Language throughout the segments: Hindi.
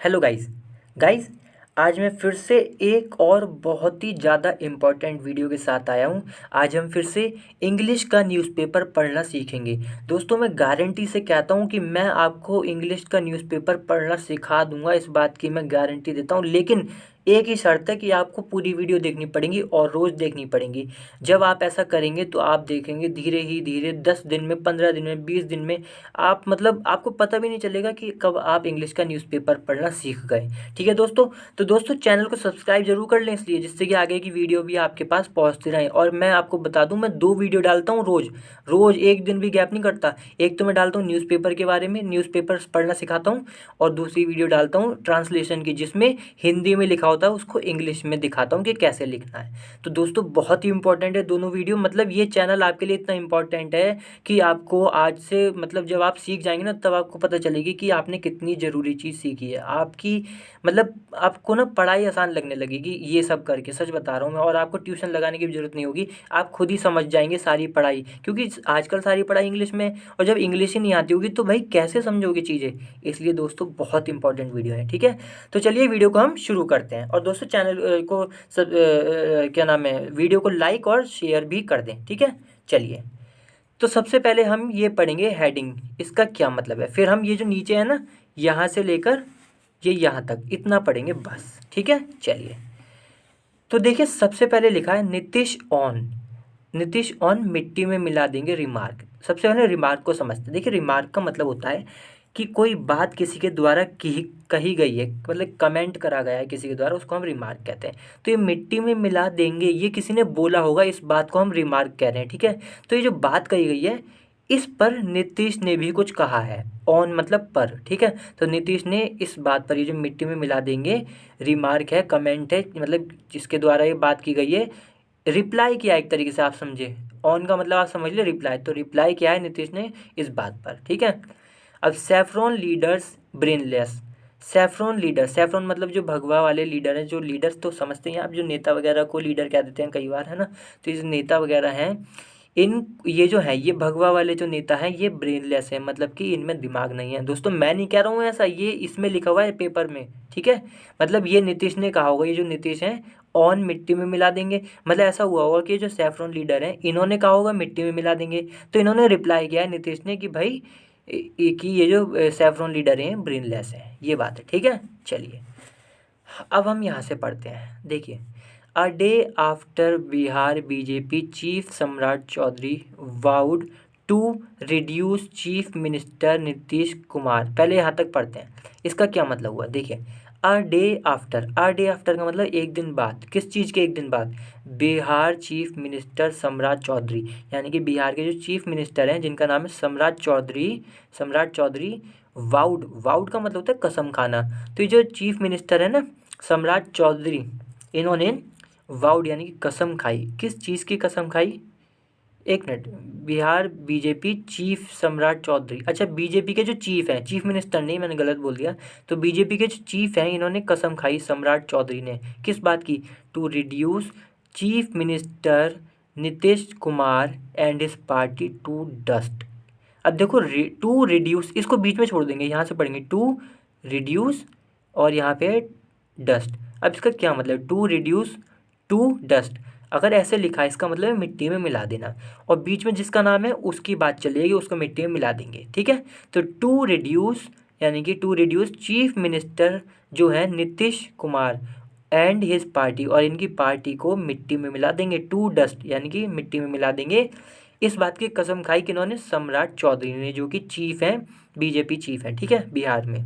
हेलो गाइस गाइस आज मैं फिर से एक और बहुत ही ज़्यादा इम्पोर्टेंट वीडियो के साथ आया हूँ। आज हम फिर से इंग्लिश का न्यूज़पेपर पढ़ना सीखेंगे। दोस्तों, मैं गारंटी से कहता हूँ कि मैं आपको इंग्लिश का न्यूज़पेपर पढ़ना सिखा दूंगा, इस बात की मैं गारंटी देता हूँ। लेकिन एक ही शर्त है कि आपको पूरी वीडियो देखनी पड़ेगी और रोज़ देखनी पड़ेगी। जब आप ऐसा करेंगे तो आप देखेंगे धीरे ही धीरे 10 दिन में, 15 दिन में, 20 दिन में आप मतलब आपको पता भी नहीं चलेगा कि कब आप इंग्लिश का न्यूज़पेपर पढ़ना सीख गए। ठीक है दोस्तों, तो दोस्तों चैनल को सब्सक्राइब जरूर कर लें, इसलिए जिससे कि आगे की वीडियो भी आपके पास पहुंचती रहे। और मैं आपको बता दूं, मैं 2 वीडियो डालता हूं रोज़ रोज़, एक दिन भी गैप नहीं करता। एक तो मैं डालता हूँ न्यूज़पेपर के बारे में, न्यूज़पेपर पढ़ना सिखाता हूँ, और दूसरी वीडियो डालता हूँ ट्रांसलेशन की, जिसमें हिंदी में लिखा होता है उसको इंग्लिश में दिखाता हूँ कि कैसे लिखना है। तो दोस्तों बहुत ही इंपॉर्टेंट है दोनों वीडियो, मतलब ये चैनल आपके लिए इतना इंपॉर्टेंट है कि आपको आज से मतलब जब आप सीख जाएंगे ना, तब आपको पता चलेगी कि आपने कितनी ज़रूरी चीज़ सीखी है। आपकी मतलब आपको ना पढ़ाई आसान लगने लगेगी ये सब करके, सच बता रहा हूँ मैं। और आपको ट्यूशन लगाने की भी ज़रूरत नहीं होगी, आप खुद ही समझ जाएंगे सारी पढ़ाई, क्योंकि आजकल सारी पढ़ाई इंग्लिश में है। और जब इंग्लिश ही नहीं आती होगी तो भाई कैसे समझोगे चीज़ें। इसलिए दोस्तों बहुत इंपॉर्टेंट वीडियो है, ठीक है। तो चलिए वीडियो को हम शुरू करते हैं। और दोस्तों चैनल को सब क्या नाम है, वीडियो को लाइक और शेयर भी कर दें, ठीक है। चलिए, तो सबसे पहले हम ये पढ़ेंगे हेडिंग, इसका क्या मतलब है। फिर हम ये जो नीचे है ना, यहाँ से लेकर ये यहाँ तक इतना पढ़ेंगे बस, ठीक है। चलिए, तो देखिए सबसे पहले लिखा है नीतीश ऑन। नीतीश ऑन मिट्टी में मिला देंगे रिमार्क। सबसे पहले रिमार्क को समझते हैं। देखिए रिमार्क का मतलब होता है कि कोई बात किसी के द्वारा कही गई है, मतलब कमेंट करा गया है किसी के द्वारा, उसको हम रिमार्क कहते हैं। तो ये मिट्टी में मिला देंगे, ये किसी ने बोला होगा, इस बात को हम रिमार्क कह रहे हैं, ठीक है। तो ये जो बात कही गई है, इस पर नीतीश ने भी कुछ कहा है। ऑन मतलब पर, ठीक है। तो नीतीश ने इस बात पर, ये जो मिट्टी में मिला देंगे रिमार्क है, कमेंट है, मतलब जिसके द्वारा ये बात की गई है, रिप्लाई किया एक तरीके से, आप समझे। ऑन का मतलब आप समझ ले रिप्लाई, तो रिप्लाई किया है नीतीश ने इस बात पर, ठीक है। अब saffron leaders brainless. Saffron leader, saffron मतलब जो भगवा वाले लीडर हैं, जो लीडर्स तो समझते हैं आप, जो नेता वगैरह को लीडर कह देते हैं कई बार, है ना। तो ये जो नेता वगैरह हैं, इन ये जो है, ये भगवा वाले जो नेता हैं, ये ब्रेनलेस है, मतलब कि इनमें दिमाग नहीं है। दोस्तों मैं नहीं कह रहा हूँ ऐसा, ये इसमें लिखा हुआ है पेपर में, ठीक है। मतलब ये नीतीश ने कहा होगा, ये जो नीतीश हैं ऑन मिट्टी में मिला देंगे, मतलब ऐसा हुआ होगा कि जो सैफरॉन लीडर हैं इन्होंने कहा होगा मिट्टी में मिला देंगे, तो इन्होंने रिप्लाई किया है नीतीश ने कि भाई कि ये जो सैफरॉन लीडर हैं ब्रेनलेस हैं, ये बात है, ठीक है। चलिए, अब हम यहाँ से पढ़ते हैं। देखिए, a day after Bihar BJP chief Samrat Choudhary vowed to reduce chief minister Nitish Kumar. पहले यहाँ तक पढ़ते हैं, इसका क्या मतलब हुआ। देखिए, a day after, a day after का मतलब एक दिन बाद। किस चीज़ के एक दिन बाद? बिहार चीफ मिनिस्टर सम्राट चौधरी, यानी कि बिहार के जो चीफ मिनिस्टर हैं जिनका नाम है सम्राट चौधरी, सम्राट चौधरी वाउड, वाउड का मतलब होता है कसम खाना। तो ये जो चीफ मिनिस्टर है ना सम्राट चौधरी, इन्होंने वाउड यानी कि कसम खाई। किस चीज़ की कसम खाई? एक minute, Bihar BJP chief Samrat Chaudhary, अच्छा बीजेपी के जो चीफ हैं, चीफ मिनिस्टर नहीं, मैंने गलत बोल दिया। तो बीजेपी के जो चीफ हैं, इन्होंने कसम खाई सम्राट चौधरी ने, किस बात की? To reduce chief minister Nitish Kumar and his party to dust. अब देखो, टू रिड्यूस, इसको बीच में छोड़ देंगे, यहाँ से पढ़ेंगे टू रिड्यूस और यहाँ पे डस्ट। अब इसका क्या मतलब? टू रिड्यूस टू डस्ट, अगर ऐसे लिखा है इसका मतलब है मिट्टी में मिला देना, और बीच में जिसका नाम है उसकी बात चलेगी, उसको मिट्टी में मिला देंगे, ठीक है। तो टू रिड्यूस यानी कि टू रिड्यूस चीफ मिनिस्टर जो है Nitish Kumar and his party, और इनकी पार्टी को मिट्टी में मिला देंगे। टू डस्ट यानी कि मिट्टी में मिला देंगे, इस बात की कसम खाई किन्होंने? सम्राट चौधरी ने, जो कि चीफ हैं, बीजेपी चीफ हैं, ठीक है, बिहार में।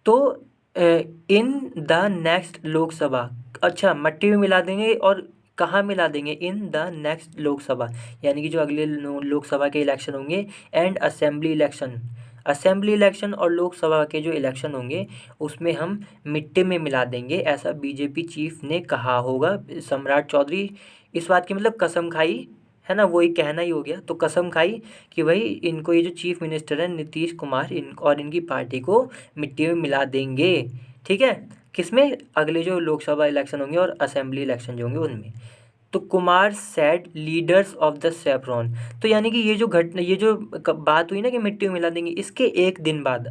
तो इन द नेक्स्ट लोकसभा, अच्छा मट्टी में मिला देंगे, और कहाँ मिला देंगे? इन द नेक्स्ट लोकसभा, यानी कि जो अगले लोकसभा के इलेक्शन होंगे, and assembly election, assembly election और लोकसभा के जो इलेक्शन होंगे उसमें हम मिट्टी में मिला देंगे, ऐसा बीजेपी चीफ ने कहा होगा सम्राट चौधरी। इस बात की मतलब कसम खाई, है ना, वही कहना ही हो गया। तो कसम खाई कि भाई इनको, ये जो चीफ मिनिस्टर है नीतीश कुमार, इन और इनकी पार्टी को मिट्टी में मिला देंगे, ठीक है। किसमें? अगले जो लोकसभा इलेक्शन होंगे और असेंबली इलेक्शन जो होंगे उनमें। तो Kumar said leaders of the saffron. तो यानी कि ये जो घटना, ये जो बात हुई ना कि मिट्टी में मिला देंगे, इसके एक दिन बाद,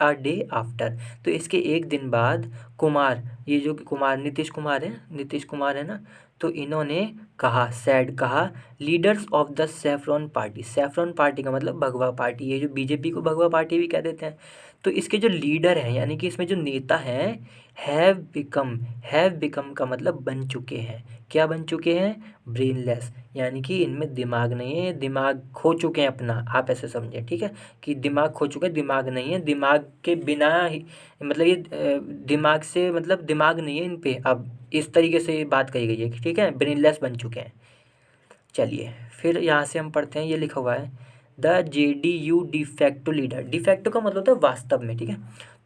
8 डे आफ्टर, तो इसके एक दिन बाद कुमार, ये जो कुमार नीतीश कुमार है, नीतीश कुमार है ना, तो इन्होंने कहा, सैड कहा, leaders of the saffron party, saffron party का मतलब भगवा पार्टी, ये जो बीजेपी को भगवा पार्टी भी कह देते हैं, तो इसके जो लीडर हैं यानी कि इसमें जो नेता हैं, हैव बिकम का मतलब बन चुके हैं, क्या बन चुके हैं, ब्रेनलेस, यानी कि इनमें दिमाग नहीं है, दिमाग खो चुके हैं अपना, आप ऐसे समझें, ठीक है, कि दिमाग खो चुके हैं, दिमाग नहीं है, दिमाग के बिना ही, मतलब ये दिमाग से मतलब दिमाग नहीं है इन पे, अब इस तरीके से ये बात कही गई है, ठीक है, ब्रेनलेस बन चुके हैं। चलिए फिर यहाँ से हम पढ़ते हैं, ये लिखा हुआ है the JDU de facto leader, de facto का मतलब होता है वास्तव में, ठीक है,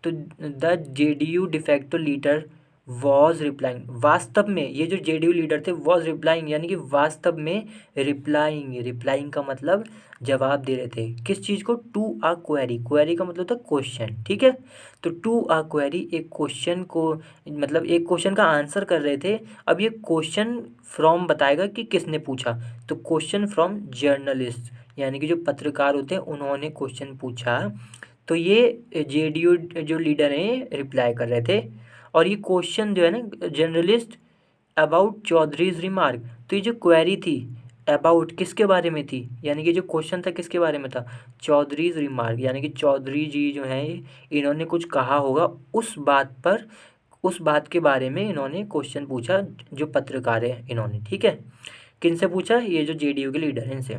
तो the JDU de facto leader was replying, वास्तव में ये जो JDU लीडर थे वॉज रिप्लाइंग, यानी कि वास्तव में रिप्लाइंग, रिप्लाइंग का मतलब जवाब दे रहे थे, किस चीज़ को, टू आ क्वेरी, क्वेरी का मतलब होता है क्वेश्चन, ठीक है, तो टू आ क्वेरी, एक क्वेश्चन को, मतलब एक क्वेश्चन का आंसर कर रहे थे। अब ये क्वेश्चन फ्रॉम बताएगा कि किसने पूछा, तो क्वेश्चन फ्रॉम जर्नलिस्ट, यानी कि जो पत्रकार होते हैं उन्होंने क्वेश्चन पूछा, तो ये JDU जो लीडर हैं रिप्लाई कर रहे थे, और ये क्वेश्चन जो है ना जर्नलिस्ट अबाउट चौधरीज रिमार्क, तो ये जो क्वेरी थी अबाउट किसके बारे में थी, यानी कि जो क्वेश्चन था किसके बारे में था, चौधरीज रिमार्क, यानी कि चौधरी जी जो हैं इन्होंने कुछ कहा होगा उस बात पर, उस बात के बारे में इन्होंने क्वेश्चन पूछा, जो पत्रकार है इन्होंने, ठीक है, किनसे पूछा, ये जो JDU के लीडर हैं इनसे,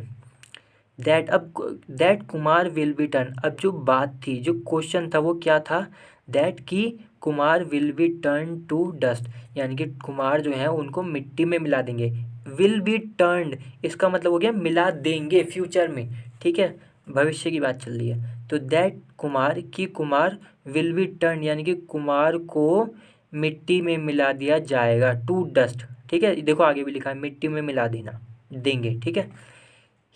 that Kumar will be turn, अब जो बात थी, जो क्वेश्चन था वो क्या था, दैट कि Kumar will be turn to dust, यानी कि कुमार जो है उनको मिट्टी में मिला देंगे, विल बी टर्न्ड इसका मतलब हो गया मिला देंगे फ्यूचर में, ठीक है, भविष्य की बात चल रही है, तो दैट कुमार की कुमार विल बी टर्न, यानी कि कुमार को मिट्टी में मिला दिया जाएगा, टू डस्ट, ठीक है, देखो आगे भी लिखा है मिट्टी में मिला देना देंगे, ठीक है,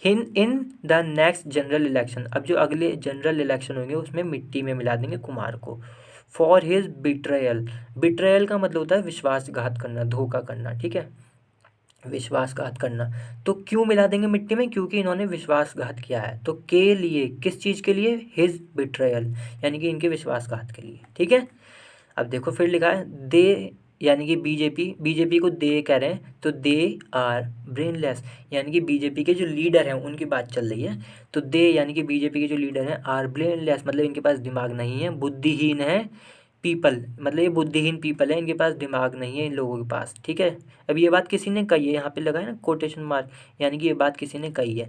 in the next general election, अब जो अगले जनरल इलेक्शन होंगे उसमें मिट्टी में मिला देंगे कुमार को, फॉर हिज बिट्रेयल, बिट्रेयल का मतलब होता है विश्वासघात करना, धोखा करना, ठीक है, विश्वासघात करना, तो क्यों मिला देंगे मिट्टी में, क्योंकि इन्होंने विश्वासघात किया है, तो के लिए, किस चीज़ के लिए, हिज बिट्रेयल, यानी कि इनके विश्वासघात के लिए, ठीक है। अब देखो फिर लिखा है दे, यानी कि बीजेपी को दे कह रहे हैं, तो दे आर ब्रेनलेस, यानी कि बीजेपी के जो लीडर हैं उनकी बात चल रही है, तो दे यानी कि बीजेपी के जो लीडर हैं आर ब्रेनलेस, मतलब इनके पास दिमाग नहीं है, बुद्धिहीन है, पीपल मतलब ये बुद्धिहीन पीपल है, इनके पास दिमाग नहीं है इन लोगों के पास, ठीक है। अब ये बात किसी ने कही है, यहाँ पे लगा है ना कोटेशन मार्क, यानी कि ये बात किसी ने कही है,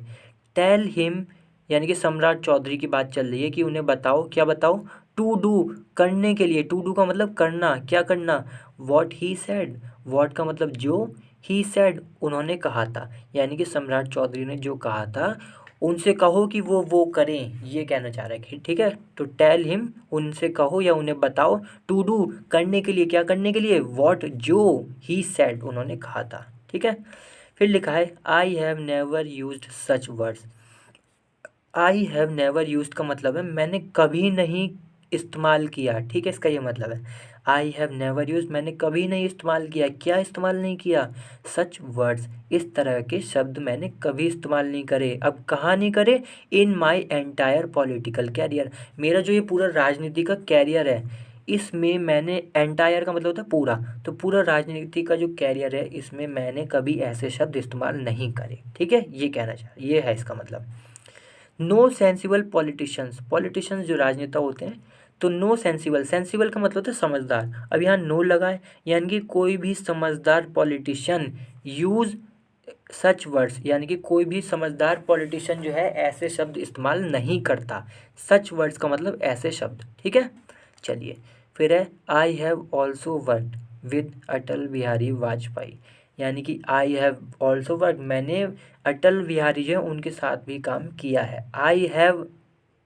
टेल हिम, यानी कि सम्राट चौधरी की बात चल रही है कि उन्हें बताओ, क्या बताओ, टू डू करने के लिए, टू डू का मतलब करना, क्या करना, वॉट ही सेड, वॉट का मतलब जो, ही सेड उन्होंने कहा था, यानी कि सम्राट चौधरी ने जो कहा था उनसे कहो कि वो करें, ये कहना चाह रहा है, ठीक है, तो टेल हिम उनसे कहो या उन्हें बताओ, टू डू करने के लिए, क्या करने के लिए, वॉट जो ही सेड उन्होंने कहा था, ठीक है। फिर लिखा है I have never used such words, I have never used का मतलब है मैंने कभी नहीं इस्तेमाल किया, ठीक है, इसका ये मतलब है आई हैव नेवर यूज्ड, मैंने कभी नहीं इस्तेमाल किया, क्या इस्तेमाल नहीं किया, सच वर्ड्स, इस तरह के शब्द मैंने कभी इस्तेमाल नहीं करे, अब कहाँ नहीं करे, इन माई एंटायर पॉलिटिकल कैरियर, मेरा जो ये पूरा राजनीति का कैरियर है इसमें मैंने, एंटायर का मतलब होता है पूरा, तो पूरा राजनीति का जो कैरियर है इसमें मैंने कभी ऐसे शब्द इस्तेमाल नहीं करे, ठीक है, ये कहना चाह, ये है इसका मतलब। नो सेंसिबल पॉलिटिशियंस, पॉलिटिशियंस जो राजनेता होते हैं, तो नो सेंसिबल, सेंसिबल का मतलब होता है समझदार, अब यहाँ नो लगा है, यानी कि कोई भी समझदार पॉलिटिशियन यूज़ सच वर्ड्स, यानी कि कोई भी समझदार पॉलिटिशियन जो है ऐसे शब्द इस्तेमाल नहीं करता, सच वर्ड्स का मतलब ऐसे शब्द, ठीक है। चलिए फिर है I have also worked with Atal Bihari Vajpayee, यानी कि आई हैव ऑल्सो वर्क, मैंने अटल बिहारी जो है उनके साथ भी काम किया है, आई हैव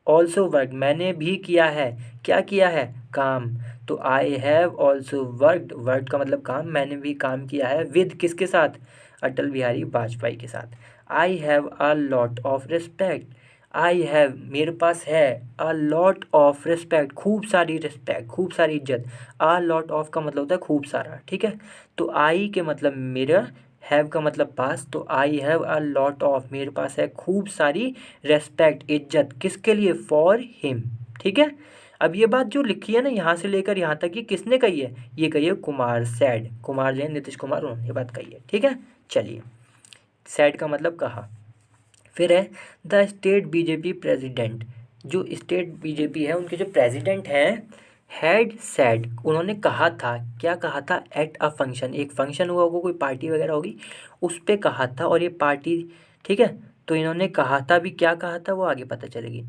ऑल्सो वर्क मैंने भी किया है, क्या किया है, काम, तो आई हैव ऑल्सो वर्कड, वर्क का मतलब काम, मैंने भी काम किया है, विद किसके साथ, अटल बिहारी वाजपेयी के साथ। I have a lot of respect, I have मेरे पास है, अ लॉट ऑफ रिस्पेक्ट खूब सारी रिस्पेक्ट, खूब सारी इज्जत, अ लॉट ऑफ का मतलब होता है खूब सारा, ठीक है, तो आई के मतलब मेरा, हैव का मतलब पास, तो I have a lot of, मेरे पास है खूब सारी रेस्पेक्ट, इज्जत, किसके लिए, फॉर हिम। ठीक है। अब ये बात जो लिखी है ना यहाँ से लेकर यहाँ तक, ये किसने कही है, ये कही है कुमार, सैड, कुमार जो है नीतीश कुमार, उन्होंने ये बात कही है। ठीक है। चलिए, सैड का मतलब कहा। फिर है द स्टेट बीजेपी प्रेसिडेंट, जो स्टेट बीजेपी है उनके जो प्रेसिडेंट हैं, हैड सैड, उन्होंने कहा था, क्या कहा था, एट अ फंक्शन, एक फंक्शन हुआ होगा, कोई पार्टी वगैरह होगी, उस पे कहा था, और ये पार्टी, ठीक है, तो इन्होंने कहा था भी, क्या कहा था वो आगे पता चलेगी।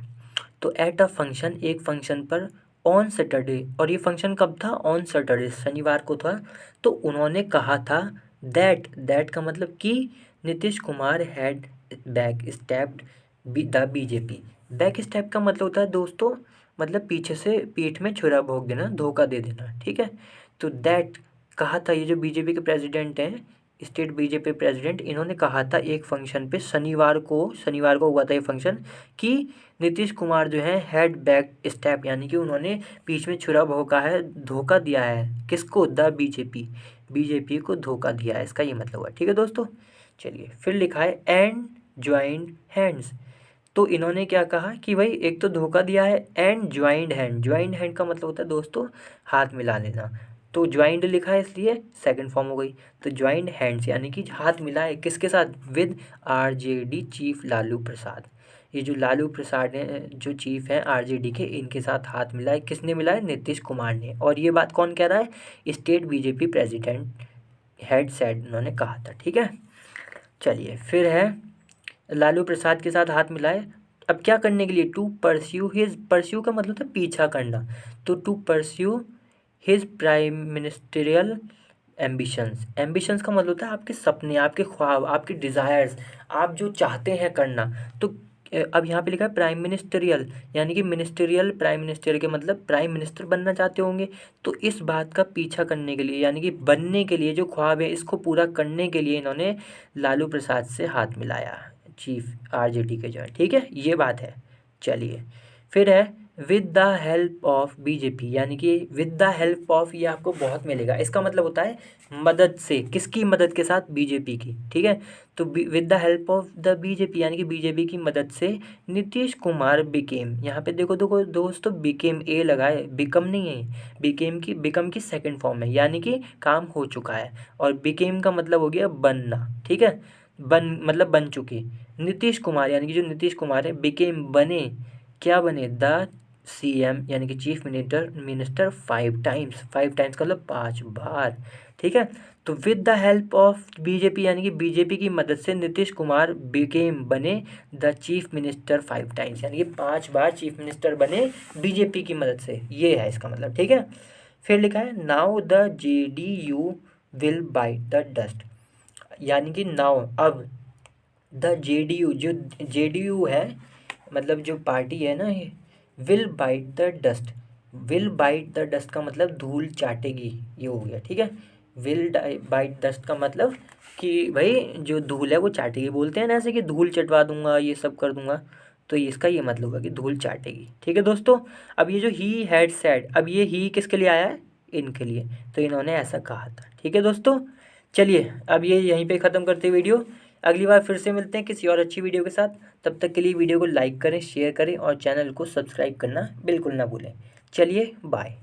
तो एट अ फंक्शन, एक फंक्शन पर, ऑन सैटरडे, और ये फंक्शन कब था, ऑन सैटरडे, शनिवार को था। तो उन्होंने कहा था दैट का मतलब कि Nitish Kumar had back stabbed the BJP. Back step का मतलब होता है दोस्तों, मतलब पीछे से पीठ में छुरा भोंक देना, धोखा दे देना। ठीक है। तो दैट कहा था, ये जो बीजेपी के प्रेसिडेंट हैं, स्टेट बीजेपी प्रेसिडेंट, इन्होंने कहा था एक फंक्शन पे, शनिवार को हुआ था ये फंक्शन, कि नीतीश कुमार जो है हैड बैक स्टैप, यानी कि उन्होंने बीच में छुरा भोंका है, धोखा दिया है, किसको, द बीजेपी, बीजेपी को धोखा दिया है, इसका ये मतलब हुआ। ठीक है दोस्तों। चलिए, फिर लिखा है एंड ज्वाइंट हैंड्स, तो इन्होंने क्या कहा कि भाई एक तो धोखा दिया है, and joint hand, joint hand का मतलब होता है दोस्तों हाथ मिला लेना, तो ज्वाइंट लिखा है इसलिए सेकंड फॉर्म हो गई। तो ज्वाइंट हैंड्स यानी कि हाथ मिलाए, किसके साथ, with RJD chief Lalu Prasad, ये जो लालू प्रसाद हैं, जो चीफ हैं आरजेडी के, इनके साथ हाथ मिलाए, किसने मिलाए, नीतीश कुमार ने। और ये बात कौन कह रहा है, state BJP president head sad, उन्होंने कहा था। ठीक है। चलिए, फिर है लालू प्रसाद के साथ हाथ मिलाए, अब क्या करने के लिए, टू परस्यू हिज, परस्यू का मतलब था पीछा करना, तो to pursue his prime ministerial ambitions, ambitions का मतलब होता है आपके सपने, आपके ख्वाब, आपके डिज़ायर्स, आप जो चाहते हैं करना। तो अब यहाँ पे लिखा है प्राइम मिनिस्टरियल, यानी कि मिनिस्टरियल, प्राइम मिनिस्टर के मतलब प्राइम मिनिस्टर बनना चाहते होंगे, तो इस बात का पीछा करने के लिए, यानी कि बनने के लिए, जो ख्वाब है इसको पूरा करने के लिए इन्होंने लालू प्रसाद से हाथ मिलाया, चीफ आरजेडी के जो है। ठीक है, ये बात है। चलिए, फिर है with the help of BJP, यानी कि विद द हेल्प ऑफ, ये आपको बहुत मिलेगा, इसका मतलब होता है मदद से, किसकी मदद के साथ, बीजेपी की। ठीक है। तो with the help of the BJP यानी कि बीजेपी की मदद से, नीतीश कुमार बिकेम, यहाँ पे देखो देखो दोस्तों, बिकेम ए लगाए, बिकम नहीं है, बिकम की सेकंड फॉर्म है, यानी कि काम हो चुका है, और बिकेम का मतलब हो गया बनना। ठीक है। बन मतलब बन चुके, नीतीश कुमार यानी कि जो नीतीश कुमार है, बिकेम बने, क्या बने, द सीएम यानी कि चीफ मिनिस्टर 5 टाइम्स, 5 टाइम्स का मतलब 5 बार। ठीक है। तो with the help of BJP यानी कि बीजेपी की मदद से नीतीश कुमार बिकेम बने द चीफ मिनिस्टर 5 टाइम्स, यानी कि 5 बार चीफ मिनिस्टर बने बीजेपी की मदद से, ये है इसका मतलब। ठीक है। फिर लिखा है now the JDU will bite the dust, यानी कि नाउ अब, द जेडीयू, जो जेडीयू है, मतलब जो पार्टी है ना ये, will bite the dust, will bite the dust का मतलब धूल चाटेगी, ये हो गया। ठीक है। विल बाइट डस्ट का मतलब कि भाई जो धूल है वो चाटेगी, बोलते हैं ना ऐसे कि धूल चटवा दूंगा, ये सब कर दूंगा, तो इसका ये मतलब है कि धूल चाटेगी। ठीक है दोस्तों। अब ये जो ही हैड सेड, अब ये ही किसके लिए आया है, इनके लिए, तो इन्होंने ऐसा कहा था। ठीक है दोस्तों। चलिए, अब ये यहीं पे ख़त्म करते हैं वीडियो, अगली बार फिर से मिलते हैं किसी और अच्छी वीडियो के साथ। तब तक के लिए वीडियो को लाइक करें, शेयर करें और चैनल को सब्सक्राइब करना बिल्कुल ना भूलें। चलिए, बाय।